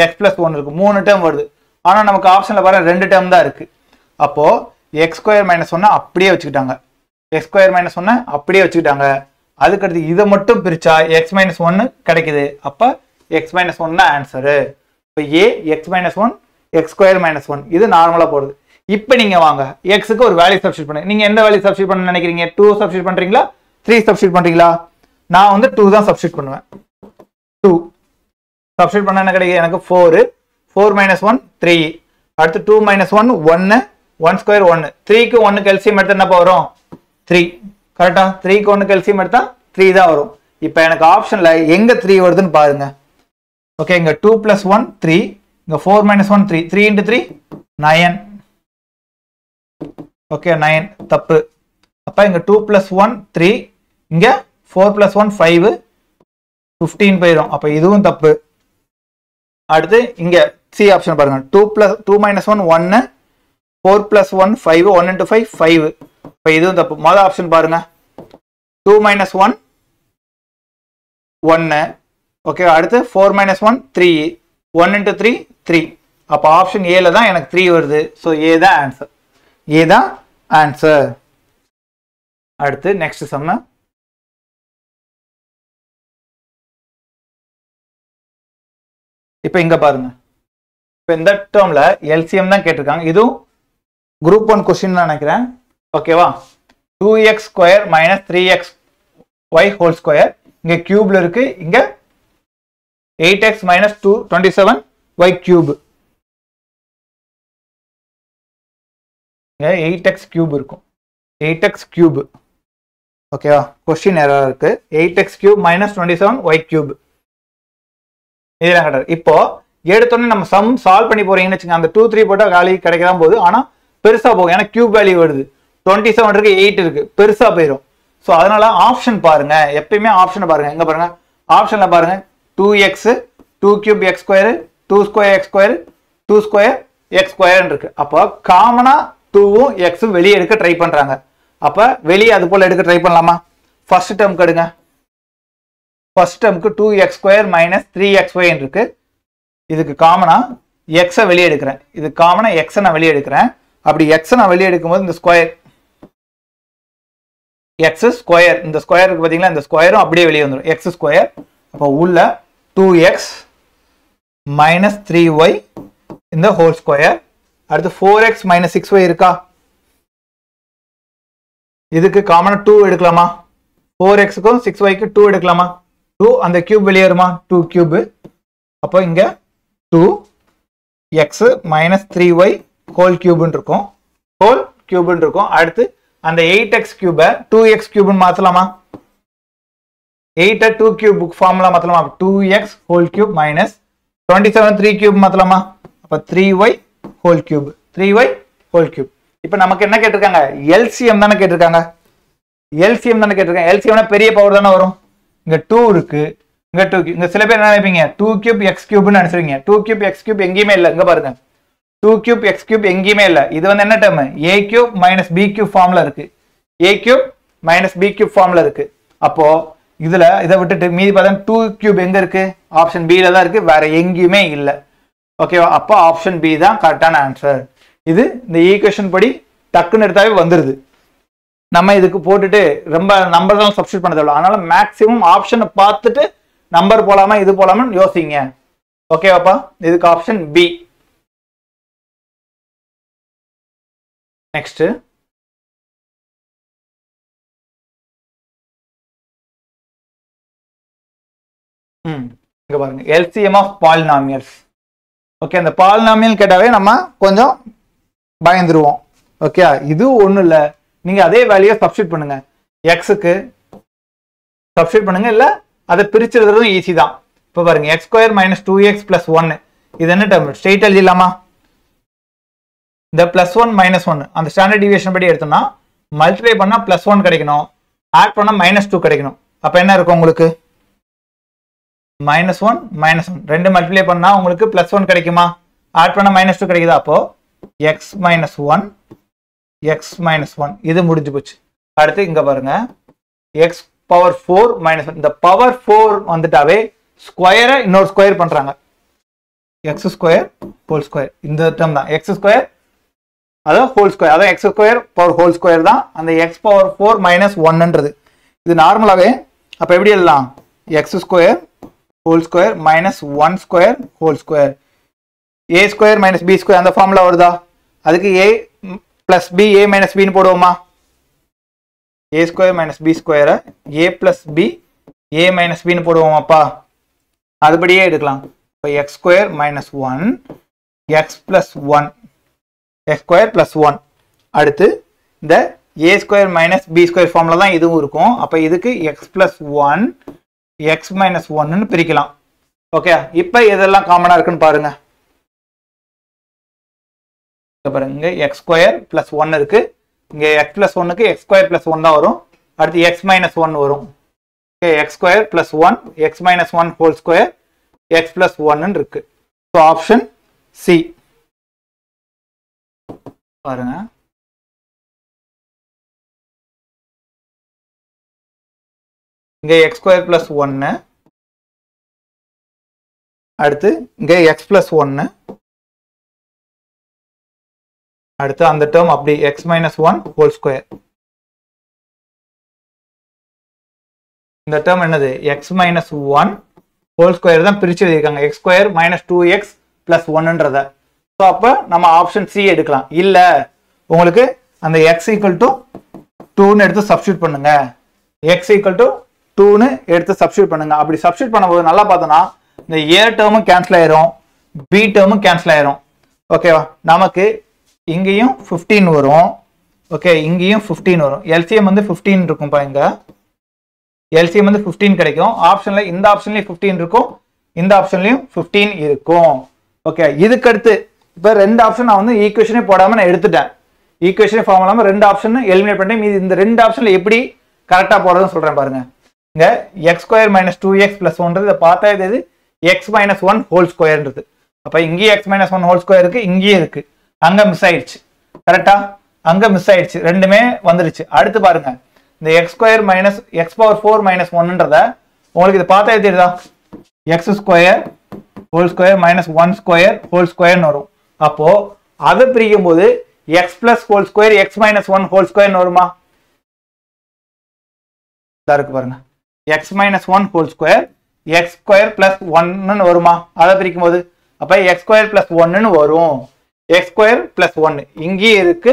x பிளஸ் 1 இருக்கு. 3 டேர்ம் வருது. ஆனா நமக்கு ஆப்ஷன்ல பாருங்க 2 டேர்ம் தான் இருக்கு. அப்போ x ஸ்கொயர் மைனஸ் 1 அப்படியே வச்சுக்கிட்டாங்க. x ஸ்கொயர் மைனஸ் 1 அப்படியே வச்சுக்கிட்டாங்க. அதுக்கடுத்து இதை மட்டும் பிரிச்சா x மைனஸ் 1 கிடைக்குது. அப்ப x மைனஸ் 1 தான் ஆன்சரு. இப்போ a x minus 1 x square minus 1 இது நார்மலா போடுது. இப்போ நீங்க வாங்க எக்ஸுக்கு ஒரு வேல்யூ சப்ஸ்டிட் பண்ணுங்க. நீங்க எந்த வேல்யூ சப்ஸ்டிட் பண்ண நினைக்கிறீங்க? 2 சப்ஸ்டிட் பண்றீங்களா, 3 சப்ஸ்டிட் பண்றீங்களா? நான் வந்து 2 தான் சப்ஸ்டிட் பண்ணுவேன். 2 சப்ஸ்டிட் பண்ண என்ன கிடைக்கும்? எனக்கு 4 4 மைனஸ் 1 3. அடுத்து 2 மைனஸ் 1 1 1 ஸ்கொயர் 1. 3க்கு 1க்கு எல்சிஎம் எடுத்தா என்ன வரும்? 3. கரெக்டா? 3க்கு 1க்கு எல்சிஎம் எடுத்தா 3 தான் வரும். இப்போ எனக்கு ஆப்ஷன்ல எங்க 3 வருதுன்னு பாருங்க. ஓகே, இங்க 2 பிளஸ் 1 3, இங்க 4 மைனஸ் 1 3, 3 into 3 9. ஓகே 9 தப்பு. அப்ப இங்க 2 பிளஸ் 1 3, இங்க 4 பிளஸ் 1 5 15 போயிடும். அப்ப இதுவும் தப்பு. அடுத்து இங்க சி ஆப்ஷன் பாருங்க. 2 மைனஸ் 1 1 4 பிளஸ் 1 5 1 into 5 5. இப்ப இதுவும் தப்பு. முதல் ஆப்ஷன் பாருங்க 2 மைனஸ் 1 1. ஓகே, அடுத்து 4 மைனஸ் 1 3 1 into 3 3. அப்ப ஆப்ஷன் ஏல தான் எனக்கு 3 வருது. ஸோ ஏ தான் ஆன்சர். ஏதான் ஆன்சர். அடுத்து நெக்ஸ்ட் சம்ம இப்போ இங்க பாருங்க, இப்போ இந்த டேர்ம்ல எல்சிஎம் தான் கேட்டிருக்காங்க. இதுவும் குரூப் 1 கொஸ்டின் தான் நினைக்கிறேன். ஓகேவா? 2x square minus 3xy whole square இங்க கியூப்ல இருக்கு. இங்க 8x மைனஸ் 27y கியூப். இங்க 8x கியூப் இருக்கும். 8x cube. ஓகேவா? கொஸ்டின் எரர் இருக்கு. 8x cube minus 27y cube. இதெல்லாம் கிடையாது. இப்போ எடுத்தோடனே நம்ம சம் சால்வ் பண்ணி போறீங்கன்னு வச்சுங்க, அந்த 2 3 போட்டா காலி கிடைக்கதான் போகுது. ஆனா பெருசா போகும், ஏன்னா கியூப் வேல்யூ வருது. 27 இருக்கு, 8 இருக்கு, பெருசா போயிடும். ஸோ அதனால ஆப்ஷன் பாருங்க, எப்பயுமே ஆப்ஷன் பாருங்க. எங்க பாருங்க, ஆப்ஷன்ல பாருங்க 2x 2 cube X square 2 square X square 2 square X square இருக்கு. அப்போ காமனா 2வும் எக்ஸும் வெளியே எடுக்க ட்ரை பண்றாங்க. அப்ப வெளியே அது போல எடுக்க ட்ரை பண்ணலாமா? ஃபர்ஸ்ட் டேர்ம் எடுங்க. ஃபர்ஸ்ட் டேர்முக்கு 2x ஸ்கொயர் மைனஸ் 3xy இருக்கு. இதுக்கு காமனா எக்ஸை வெளியே எடுக்கிறேன். இது காமனா எக்ஸை நான் வெளியே எடுக்கிறேன். அப்படி எக்ஸை நான் வெளியே எடுக்கும்போது இந்த ஸ்கொயர் எக்ஸ் ஸ்கொயர், இந்த ஸ்கொயர் இருக்கு பாத்தீங்களா, இந்த ஸ்கொயரும் அப்படியே வெளியே வந்துடும், எக்ஸ் ஸ்கொயர். அப்போ உள்ள 2x மைனஸ் 3y இந்த ஹோல் ஸ்கொயர். அடுத்து 4x மைனஸ் 6y இருக்கா? இதுக்கு காமனா 2 எடுக்கலாமா? 4xக்கும் 6yக்கு 2 எடுக்கலாமா? 2 அந்த கியூப் வெளியேறுமா? 2 கியூப். அப்போ இங்க 2x மைனஸ் 3y ஹோல் கியூப்னு இருக்கும், ஹோல் கியூப்னு இருக்கும். அடுத்து அந்த 8x கியூப 2x கியூப்னு மாத்தலாமா? 8 2 கியூப் ஃபார்முலா மாத்தலாமா? 2x whole cube minus 27 3 cube மாத்தலாமா? அப்ப 3y whole cube, 3y whole cube. இப்போ நமக்கு என்ன கேட்டிருக்காங்க? எல்சிஎம் தானே கேட்டிருக்காங்க. எல்சிஎம் தானே கேட்டிருக்காங்க. எல்சிஎம்னா பெரிய பவர் தானே வரும். இங்க 2 இருக்கு, இங்க 2. இங்க சில பேர் என்ன நினைப்பீங்க, 2 கியூப் எக்ஸ் கியூப்னு நினைச்சுவீங்க. 2 கியூப் எக்ஸ் கியூப் எங்கேயுமே இல்லை. இங்க பாருங்க, 2 கியூப் எக்ஸ் கியூப் எங்கேயுமே இல்லை. இது வந்து என்ன term? a cube minus b cube ஃபார்ம்ல இருக்கு. a cube minus b cube ஃபார்ம்ல இருக்கு. அப்போ இதுல இதை விட்டுட்டு மீதி பார்த்தா 2 கியூப் எங்க இருக்கு? ஆப்ஷன் b ல தான் இருக்கு, வேற எங்கேயுமே இல்லை. ஓகேவா? அப்போ ஆப்ஷன் b தான் கரெக்டான ஆன்சர். இது இந்த ஈக்குவேஷன் படி டக்குன்னு எடுத்தாவே வந்துருது. நம்ம இதுக்கு போட்டுட்டு ரொம்ப நம்பர் தான் சப்ஸ்டிட் பண்ண தேவை. அதனால மேக்ஸிமம் ஆப்ஷனை பார்த்துட்டு நம்பர் போலாமா இது போலாமான்னு யோசிங்க. ஓகேவாப்பா? இதுக்கு ஆப்ஷன் பி. நெக்ஸ்ட் இங்க பாருங்க, எல்சிஎம் ஆஃப் பாலினாமியல்ஸ். ஓகே, அந்த பாலினாமியல் கேட்டாவே நம்ம கொஞ்சம் பயந்துருவோம். ஓகே, இது ஒண்ணும் இல்ல, நீங்க அதே வேல்யூ சப்ஸ்டிட் பண்ணுங்க. எக்ஸுக்கு சப்ஸ்டிட் பண்ணுங்க, இல்ல அதை பிரிச்சுறதும் ஈஸி தான். இப்போ பாருங்க, X square minus 2x plus 1 இது என்ன டேர்ம்? ஸ்ட்ரெயிட் எழுதிடலாமா? இந்த பிளஸ் 1 மைனஸ் 1 அந்த ஸ்டாண்டர்ட் டிவியேஷன் படி எடுத்தோம்னா மல்டிப்ளை பண்ணா பிளஸ் 1 கிடைக்கணும், ஆட் பண்ணா மைனஸ் 2 கிடைக்கணும். அப்ப என்ன இருக்கும் உங்களுக்கு? மைனஸ் 1 மைனஸ் 1 ரெண்டு மல்டிப்ளை பண்ணா உங்களுக்கு பிளஸ் 1 கிடைக்குமா? ஆட் பண்ணா மைனஸ் 2 கிடைக்குதா? அப்போ எக்ஸ் மைனஸ் 1 எக்ஸ் மைனஸ் 1 இது முடிஞ்சு போச்சு. அடுத்து இங்க பாருங்க, எக்ஸ் பவர் 4 மைனஸ் 1. இந்த பவர் 4 வந்துட்டாவே ஸ்கொயரை இன்னொரு ஸ்கொயர் பண்றாங்க. எக்ஸ் ஸ்கொயர் ஹோல் ஸ்கொயர் இந்த டேர்ம் தான் எக்ஸ் ஸ்கொயர், அதான் ஹோல் ஸ்கொயர், அதான் X square power whole square தான் அந்த எக்ஸ் பவர் 4 மைனஸ் 1ன்றது. இது நார்மலாவே அப்ப எப்படி எழுதலாம்? X square whole square minus 1 square whole square. A square minus B square அந்த ஃபார்முலா வருதா? அதுக்கு A plus B A minus பின்னு போடுவோமா? ஏ ஸ்கொயர் மைனஸ் பி ஸ்கொயரை A plus B A minus பின்னு போடுவோமாப்பா? அதுபடியே எடுக்கலாம். இப்போ X square minus 1 X plus 1 X square plus 1. அடுத்து இந்த A square minus B square ஃபார்ம்ல தான் இதுவும் இருக்கும். அப்போ இதுக்கு எக்ஸ் பிளஸ் 1 எக்ஸ் மைனஸ் 1ன்னு பிரிக்கலாம். ஓகே, இப்போ இதெல்லாம் காமனா இருக்குன்னு பாருங்க. பாருங்க, எக்ஸ் ஸ்கொயர் பிளஸ் 1 இருக்கு, இங்க எக்ஸ் பிளஸ் 1க்கு எக்ஸ் ஸ்கொயர் பிளஸ் 1 தான் வரும். அடுத்து எக்ஸ் மைனஸ் 1 வரும். Okay, X square plus 1 X minus 1 whole square X plus 1 இருக்கு. ஸோ ஆப்ஷன் சி பாருங்க. இங்க எக்ஸ் ஸ்கொயர் பிளஸ் 1, அடுத்து இங்க எக்ஸ் பிளஸ் 1, அடுத்து அந்த டேர்ம் அப்படி எக்ஸ் மைனஸ் 1 ஹோல் ஸ்கொயர். இந்த டேர்ம் என்னது? எக்ஸ் மைனஸ் 1 ஹோல் ஸ்கொயர் தான் பிரிச்சு எழுதியிருக்காங்க X square minus 2x plus 1ன்றத. ஸோ அப்போ நம்ம ஆப்ஷன் சி எடுக்கலாம். இல்லை உங்களுக்கு அந்த எக்ஸ் ஈக்குவல் டு 2ன்னு எடுத்து சப்ஸ்டியூட் பண்ணுங்க. எக்ஸ் ஈக்குவல் டு 2ன்னு எடுத்து சப்ஸ்டியூட் பண்ணுங்க. அப்படி சப்ஸ்டியூட் பண்ணும்போது நல்லா பார்த்தோன்னா இந்த ஏ டேர்மும் கேன்சல் ஆயிரும், பி டேர்மும் கேன்சல் ஆயிரும். ஓகேவா? நமக்கு இங்கேயும் 15 வரும். ஓகே, இங்கேயும் 15 வரும். எல்சிஎம் வந்து 15 இருக்கும்ப்பா. இங்க எல்சிஎம் வந்து 15 கிடைக்கும். ஆப்ஷன்ல இந்த ஆப்ஷன்லயும் 15 இருக்கும், இந்த ஆப்ஷன்லயும் 15 இருக்கும். ஓகே, இதுக்கு அடுத்து இப்போ ரெண்டு ஆப்ஷன் நான் வந்து ஈக்குவேஷனே போடாம நான் எடுத்துட்டேன். ஈக்குவேஷனே ஃபார்ம் இல்லாம ரெண்டு ஆப்ஷன் எலிமினேட் பண்ணிட்டேன். மீதி இந்த ரெண்டு ஆப்ஷன்ல எப்படி கரெக்டா போடுறதுன்னு சொல்றேன் பாருங்க. இங்க X square minus 2x plus 1 இதை பார்த்தா இது எக்ஸ் மைனஸ் 1 ஹோல் ஸ்கொயர்ன்றது. அப்ப இங்கேயும் எக்ஸ் மைனஸ் 1 ஹோல் ஸ்கொயர் இருக்கு, இங்கேயும் இருக்கு. அங்க மிஸ் ஆயிடுச்சு. கரெக்டா? அங்க மிஸ் ஆயிடுச்சு. ரெண்டுமே வந்துருச்சு. அடுத்து பாருங்க, இந்த X square minus X power 4 minus 1ன்றத உங்களுக்கு இது பார்த்தா தெரியுதா? X square whole square minus 1 square whole ஸ்கொயர்னு வரும். அப்போ அதை பிரிக்கும் போது X plus whole square X minus 1 whole ஸ்கொயர்னு வருமா? இருக்கு பாருங்க, X minus 1 whole square X square plus 1ன்னு வருமா? அதை பிரிக்கும் போது அப்ப எக்ஸ் ஸ்கொயர் பிளஸ் 1ன்னு வரும். எக்ஸ் ஸ்கொயர் பிளஸ் 1 இங்கேயும் இருக்கு,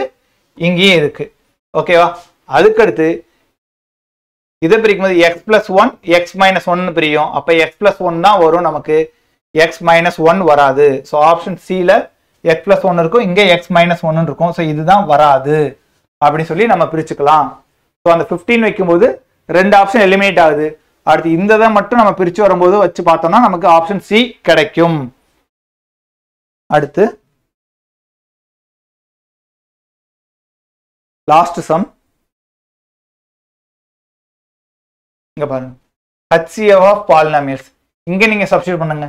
இங்கேயும் இருக்கு. ஓகேவா? அதுக்கடுத்து இதை பிரிக்கும் போது எக்ஸ் பிளஸ் 1 எக்ஸ் மைனஸ் 1 பிரியும். அப்ப எக்ஸ் பிளஸ் 1 தான் வரும், நமக்கு எக்ஸ் மைனஸ் 1 வராது. ஸோ ஆப்ஷன் சில எக்ஸ் பிளஸ் 1 இருக்கும், இங்கே எக்ஸ் மைனஸ் 1 இருக்கும். ஸோ இதுதான் வராது அப்படின்னு சொல்லி நம்ம பிரிச்சுக்கலாம். ஸோ அந்த 15 வைக்கும்போது ரெண்டு ஆப்ஷன் எலிமினேட் ஆகுது. அடுத்து இந்த தான் மட்டும் நம்ம பிரிச்சு வரும்போது வச்சு பார்த்தோம்னா நமக்கு ஆப்ஷன் சி கிடைக்கும். அடுத்து லாஸ்ட் சம். இங்க பாருங்க, HCF ஆஃப் பாலினாமியல்ஸ். இங்க நீங்க சப்ஸ்டிட்யூட் பண்ணுங்க.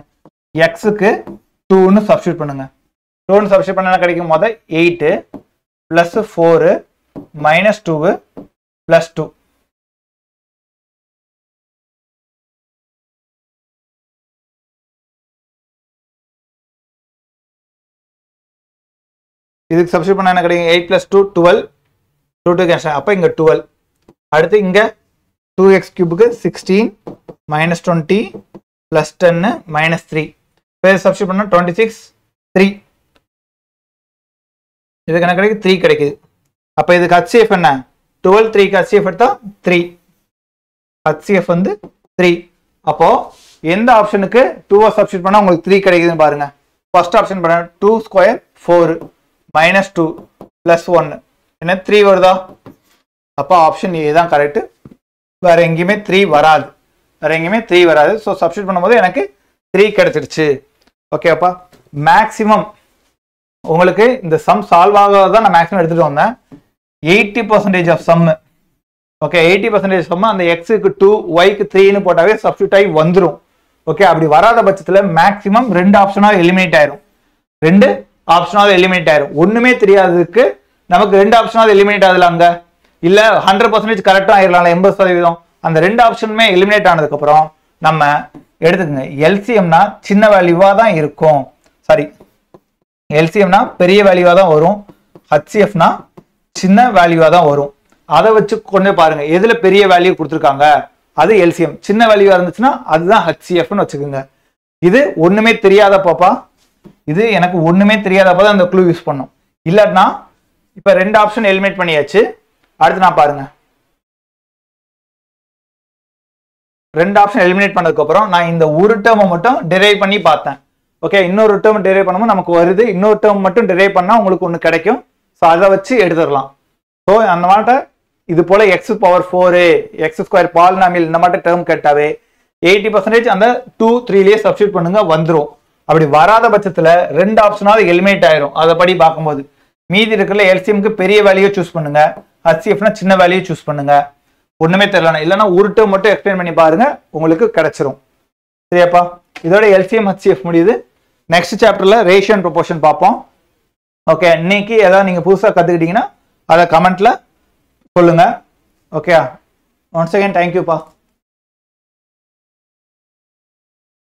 எக்ஸுக்கு 2ன்னு சப்ஸ்டிட்யூட் பண்ணுங்க. 2ன்னு சப்ஸ்டிட்யூட் பண்ணா கிடைக்கும் போது 8 பிளஸ் 4 மைனஸ் 2 பிளஸ் 2. இதுக்கு சப்ஸ்டிட்யூட் பண்ணா என்ன கிடைக்கும்? 8 பிளஸ் 2 12. 2 கேன்சல். அப்ப இங்க 12. அடுத்து இங்க 2x கியூபுக்கு 16 மைனஸ் 20 பிளஸ் 10 மைனஸ் 3. இப்போ சப்ஸ்டிட்யூட் பண்ணா 26 3. இதுக்கு என்ன கிடைக்கும்? 3 கிடைக்குது. அப்ப இதுக்கு HCF என்ன? 12 3க்கு HCF எடுத்தா 3. HCF வந்து 3. அப்போ எந்த ஆப்ஷனுக்கு 2 சப்ஸ்டிட்யூட் பண்ணா உங்களுக்கு 3 கிடைக்குதுன்னு பாருங்க. ஃபர்ஸ்ட் ஆப்ஷன் பண்ண 2 ஸ்கொயர் 4 மைனஸ் 2 பிளஸ் 1 என்ன 3 வருதா? அப்போ ஆப்ஷன் ஏ தான் கரெக்ட். வேற எங்கேயுமே 3 வராது, வேற எங்கேயுமே 3 வராது. ஸோ சப்ஸ்டிட்யூட் பண்ணும்போது எனக்கு 3 கிடைச்சிருச்சு. ஓகேப்பா? மேக்சிமம் உங்களுக்கு இந்த சம் சால்வ் ஆகாதான் நான் மேக்ஸிமம் எடுத்துட்டு வந்தேன். 80% ஆஃப் சம். ஓகே, 80% சம் அந்த எக்ஸுக்கு 2 ஒய்க்கு 3ன்னு போட்டாவே சப்ஸ்டிட்யூட் ஆகி வந்துடும். ஓகே, அப்படி வராத பட்சத்தில் மேக்சிமம் 2 ஆப்ஷனாக எலிமினேட் ஆயிரும். 2 ஆப்ஷனாவது எலிமினேட் ஆயிரும். ஒண்ணுமே தெரியாததுக்கு நமக்கு 2 ஆப்ஷனாவது எலிமினேட் ஆகுதுல. அங்க இல்ல 100% கரெக்டா ஆயிரலாம் 80%. அந்த 2 ஆப்ஷனுமே எலிமினேட் ஆனதுக்கு அப்புறம் நம்ம எடுத்துக்கங்க, எல்சிஎம்னா சின்ன வேல்யூவா தான் இருக்கும். சாரி, எல்சிஎம்னா பெரிய வேல்யூவா தான் வரும், HCFனா சின்ன வேல்யூவா தான் வரும். அதை வச்சு கொண்டு பாருங்க எதுல பெரிய வேல்யூ கொடுத்துருக்காங்க, அது எல்சிஎம். சின்ன வேல்யூவா இருந்துச்சுன்னா அதுதான் HCFன்னு வச்சுக்கோங்க. இது ஒண்ணுமே தெரியாத பாப்பா, இது எனக்கு ஒண்ணுமே தெரியாதப்ப தான் இந்த க்ளூ யூஸ் பண்ணும். இல்லன்னா இப்ப 2 ஆப்ஷன் எலிமினேட் பண்ணியாச்சு. அடுத்து நான் பாருங்க, 2 ஆப்ஷன் எலிமினேட் பண்ணதுக்கு அப்புறம் நான் இந்த ஒரு டேர்மை மட்டும் டெரைவ் பண்ணி பார்த்தேன். ஓகே, இன்னொரு டேர்ம் டெரைவ் பண்ணும்போது நமக்கு வருது, இன்னொரு டேர்ம் மட்டும் டெரைவ் பண்ணா உங்களுக்கு ஒன்று கிடைக்கும். ஸோ அதை வச்சு எடுத்துடலாம். ஸோ அந்த மாதிரி இது போல X power 4 X square polynomial இந்த மாதிரி டேர்ம் கேட்டாவே 80% அந்த 2 3லயே சப்ஸ்டிட்யூட் பண்ணுங்க, வந்துடும். அப்படி வராத பட்சத்துல 2 ஆப்ஷனாவது எலிமினேட் ஆயிரும். அதை படி பார்க்கும்போது மீதி இருக்கிற எல்சிஎம்க்கு பெரிய வேல்யூ சூஸ் பண்ணுங்க, HCFனா சின்ன வேல்யூ சூஸ் பண்ணுங்க. ஒண்ணுமே தெரியல இல்லைன்னா ஒரு டேர்ம் மட்டும் எக்ஸ்பிளைன் பண்ணி பாருங்க, உங்களுக்கு கிடைச்சிரும். சரியாப்பா? இதோட எல்சிஎம் HCF முடியுது. நெக்ஸ்ட் சாப்டர்ல ரேஷியோ அண்ட் ப்ரொபோர்ஷன் பார்ப்போம். ஓகே, இன்னைக்கு ஏதாவது நீங்க புதுசா கத்துக்கிட்டீங்கன்னா அதை கமெண்ட்ல சொல்லுங்க. ஓகே, ஒன்ஸ் அகைன் தேங்க்யூப்பா.